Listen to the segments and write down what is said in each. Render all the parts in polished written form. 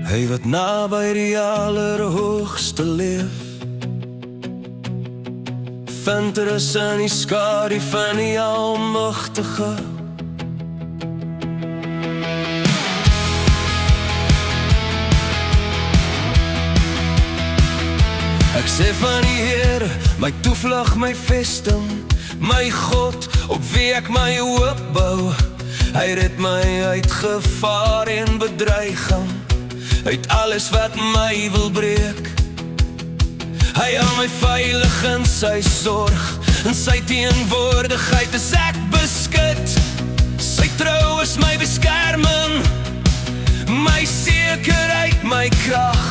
Hy wat naby die allerhoogste leef, vind rus in die skadu van die Almagtige. Ek sê van die Here, my toevlug, my vesting, my God, op wie ek my hoop bou. Hy red my uit gevaar en bedreiging, uit alles wat my wil breek. Hy hou my veilig in sy sorg, in sy teenwoordigheid is ek beskut. Sy trou is my beskerming, my sekerheid, my krag.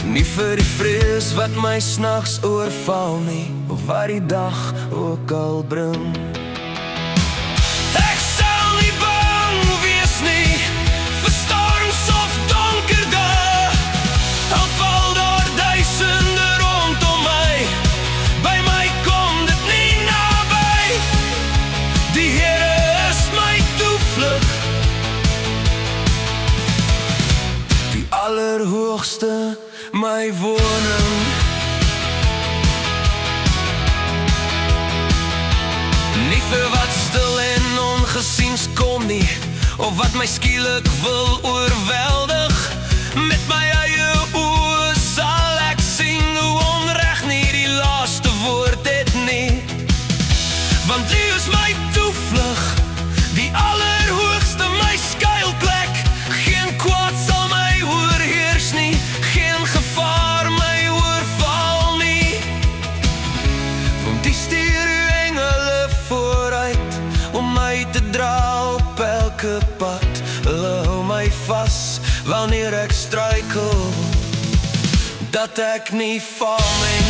Nie vir die vrees wat my snags oorval nie, of wat die dag ook al bring. Ek sal nie bang wees nie, vir storms of donker dae. Al val daar duisende rondom my, by my kom dit nie naby. Die Here is my toevlug, die Allerhoogste my woning. Nie vir wat stil en ongesiens kom nie, of wat my skielik wil oorweldig. Met my eie oë sal ek sien hoe onreg nie die laaste woord het nie. Want U is my toevlug, die Allerhoogste my skuilplek. Geen kwaad sal my oorheers nie, geen gevaar my oorval nie. Want die stuur U engele vooruit, om my te dra op elke pad. Hulle hou my vas, wanneer ek struikel, dat ek nie val nie.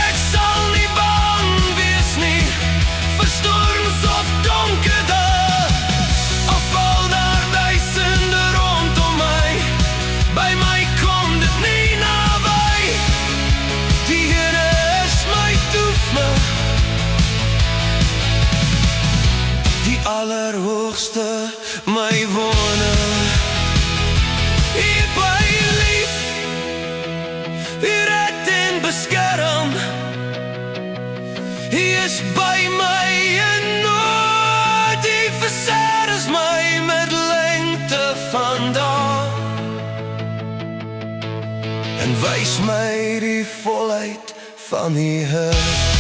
Ek sal nie bang wees nie, vir storms of donker dae. Al val daar duisende rondom my, by my kom dit nie naby. Die Here is my toevlug, die Allerhoogste my woning. U het my lief, U red en beskerm. U is by my in nood, U verserres my met lengte van dae, en wys my die volheid van die Here.